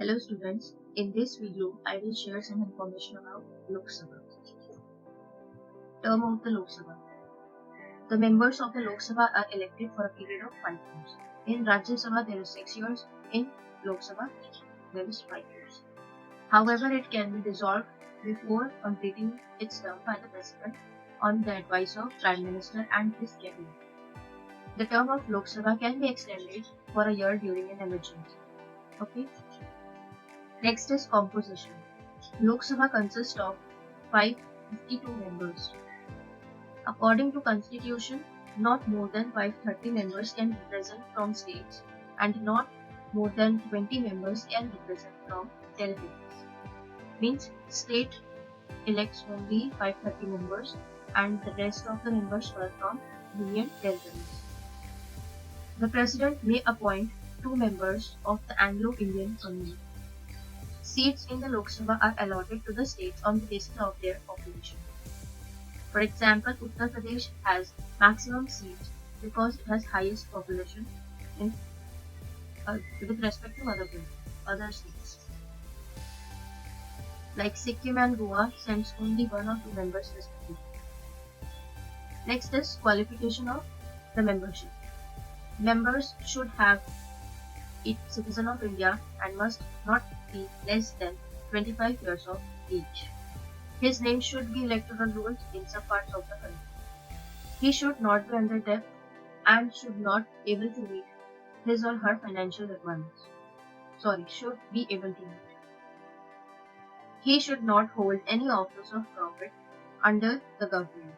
Hello students, in this video I will share some information about Lok Sabha. Term of the Lok Sabha. The members of the Lok Sabha are elected for a period of 5 years. In Rajya Sabha there is 6 years, in Lok Sabha there is 5 years. However, it can be dissolved before completing its term by the President on the advice of Prime Minister and his cabinet. The term of Lok Sabha can be extended for a year during an emergency. Okay. Next is composition. Lok Sabha consists of 552 members. According to Constitution, not more than 530 members can be present from states and not more than 20 members can be present from territories. Means state elects only 530 members and the rest of the members were from union territories. The President may appoint 2 members of the Anglo-Indian community. Seats in the Lok Sabha are allotted to the states on the basis of their population. For example, Uttar Pradesh has maximum seats because it has highest population with respect to other states. Like Sikkim and Goa sends only 1 or 2 members respectively. Next is qualification of the membership. Members should have be citizen of India and must not be less than 25 years of age. His name should be electoral rolls in some parts of the country. He should not be under debt and should not be able to meet his or her financial requirements. Should be able to meet. He should not hold any office of profit under the government.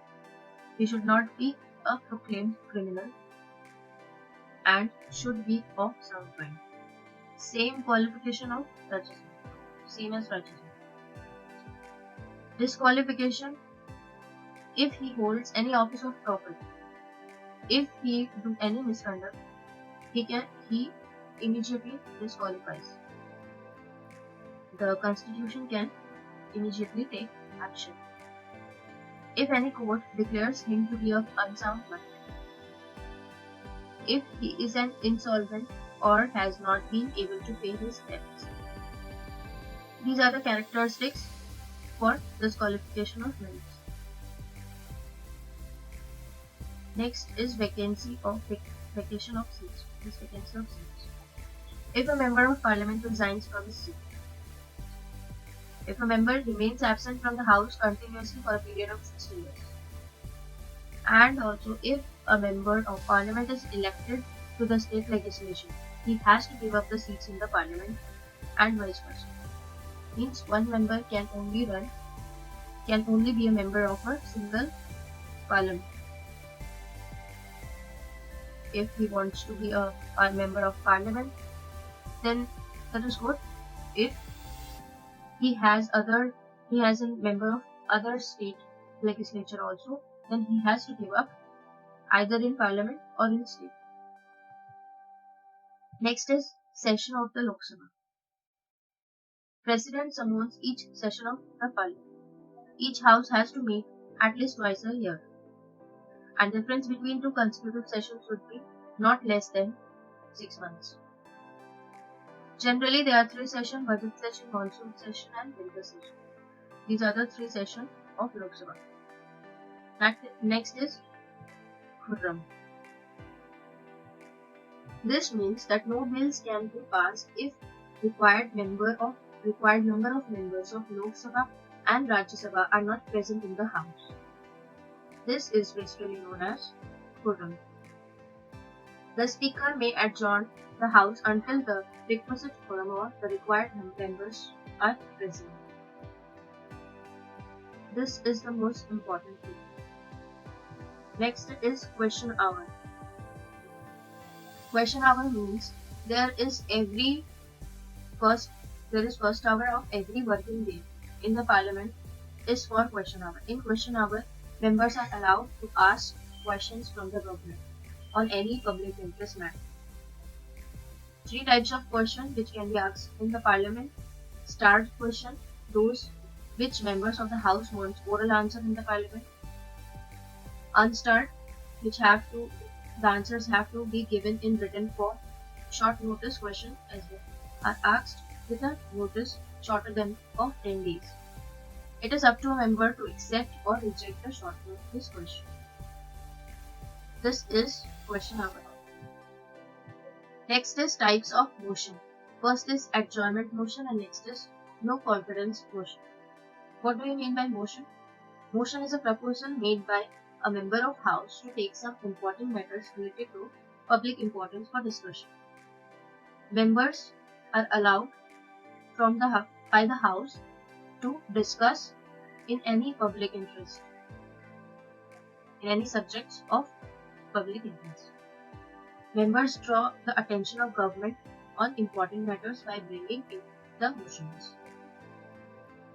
He should not be a proclaimed criminal and should be of some kind. Same qualification of Rajya Sabha. Same as Rajya Sabha. Disqualification. If he holds any office of profit, if he do any misconduct, he immediately disqualifies. The Constitution can immediately take action. If any court declares him to be of unsound mind, if he is an insolvent or has not been able to pay his debts. These are the characteristics for disqualification of members. Next is vacancy of seats. Vacancy of seats. If a member of Parliament resigns from his seat, if a member remains absent from the House continuously for a period of 60 years, and also if a member of Parliament is elected to the state legislature, he has to give up the seats in the Parliament and vice versa. Means one member can only be a member of a single Parliament. If he wants to be a member of Parliament, then that is good. If he has a member of other state legislature also, then he has to give up either in Parliament or in state. Next is session of the Lok Sabha. President summons each session of the Parliament. Each house has to meet at least twice a year. And difference between 2 consecutive sessions would be not less than 6 months. Generally, there are 3 sessions: budget session, monsoon session, and winter session. These are the 3 sessions of Lok Sabha. Next is Quorum. This means that no bills can be passed if required number of members of Lok Sabha and Rajya Sabha are not present in the House. This is basically known as Quorum. The Speaker may adjourn the House until the requisite quorum or the required members are present. This is the most important thing. Next is question hour. Question hour means there is first hour of every working day in the Parliament is for question hour. In question hour, members are allowed to ask questions from the government on any public interest matter. 3 types of questions which can be asked in the Parliament. Starred question, those which members of the House want oral answer in the Parliament. Unstarred, the answers have to be given in written form. Short notice questions as well are asked with a notice shorter than of 10 days. It is up to a member to accept or reject the short notice question. This is question number 1. Next is types of motion. First is adjournment motion and next is no confidence motion. What do you mean by motion? Motion is a proposal made by a member of House to take some important matters related to public importance for discussion. Members are allowed by the House to discuss in any public interest, in any subjects of public interest. Members draw the attention of government on important matters by bringing in the motions.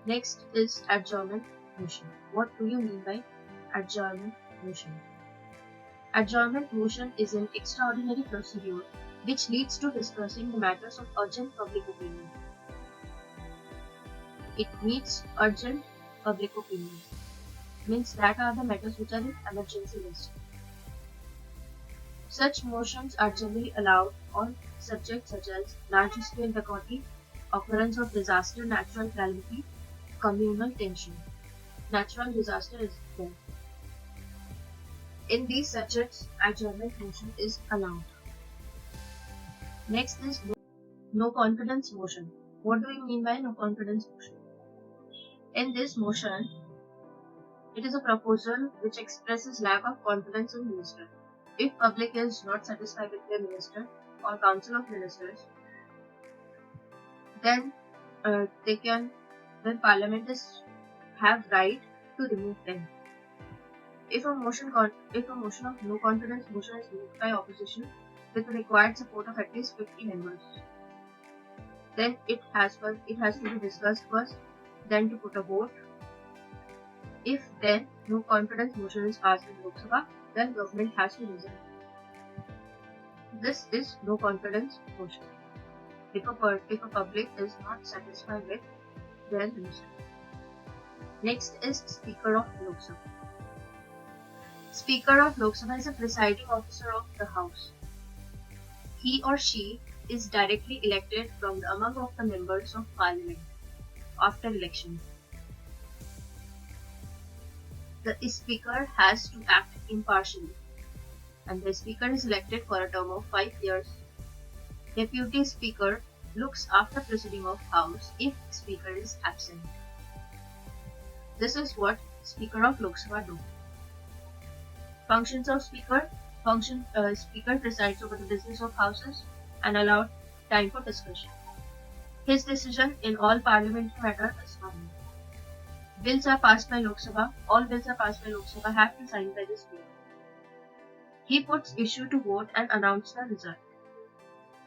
Next is adjournment motion. What do you mean by adjournment motion? Adjournment motion is an extraordinary procedure which leads to discussing the matters of urgent public opinion. It meets urgent public opinion. Means that are the matters which are in emergency list. Such motions are generally allowed on subjects such as large-scale difficulty, occurrence of disaster, natural calamity, communal tension. Natural disaster is there. In these subjects, adjournment motion is allowed. Next is no confidence motion. What do you mean by no confidence motion? In this motion, it is a proposal which expresses lack of confidence in minister. If public is not satisfied with their minister or council of ministers, then Parliament have right to remove them. If a motion of no confidence motion is moved by opposition with the required support of at least 50 members, then it has to be discussed first, then to put a vote. If then no confidence motion is passed in Lok Sabha, then government has to resign. This is no confidence motion. If a public is not satisfied with their minister. Next is Speaker of Lok Sabha. Speaker of Lok Sabha is a presiding officer of the House. He or she is directly elected from among of the members of Parliament after election. The Speaker has to act impartially, and the Speaker is elected for a term of 5 years. Deputy Speaker looks after proceeding of House if Speaker is absent. This is what Speaker of Lok Sabha do. Functions of Speaker. Speaker presides over the business of Houses and allowed time for discussion. His decision in all parliamentary matters is final. Bills are passed by Lok Sabha. All bills are passed by Lok Sabha have to sign by the Speaker. He puts issue to vote and announces the result.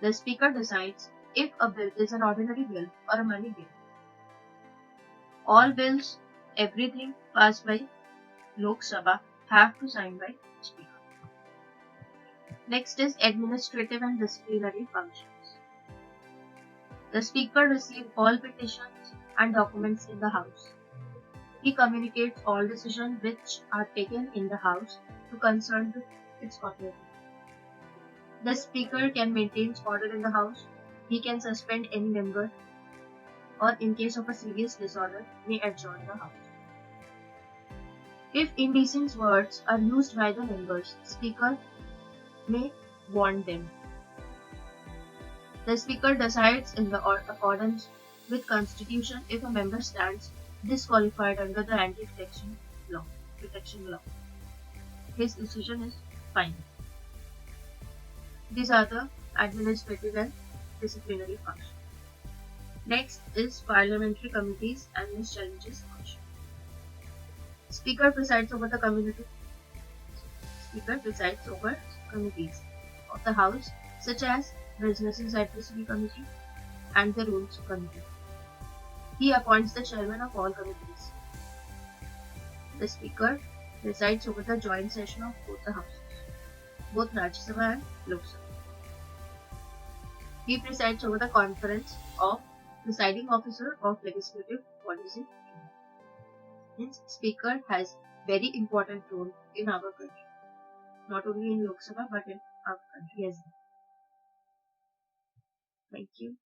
The Speaker decides if a bill is an ordinary bill or a money bill. All bills, everything passed by Lok Sabha have to sign by Speaker. Next is administrative and disciplinary functions. The Speaker receives all petitions and documents in the House. He communicates all decisions which are taken in the House to concern its authority. The Speaker can maintain order in the House. He can suspend any member, or in case of a serious disorder, may adjourn the House. If indecent words are used by the members, Speaker may warn them. The Speaker decides in the accordance with Constitution if a member stands disqualified under the anti-protection law. His decision is final. These are the administrative and disciplinary functions. Next is parliamentary committees and miscellaneous function. Speaker presides over the committees of the House, such as Businesses Advisory Committee and the Rules Committee. He appoints the chairman of all committees. The Speaker presides over the joint session of both the houses, both Rajya Sabha and Lok Sabha. He presides over the conference of presiding officer of legislative policy. Hence, Speaker has very important role in our country, not only in Lok Sabha but in our country as well. Thank you.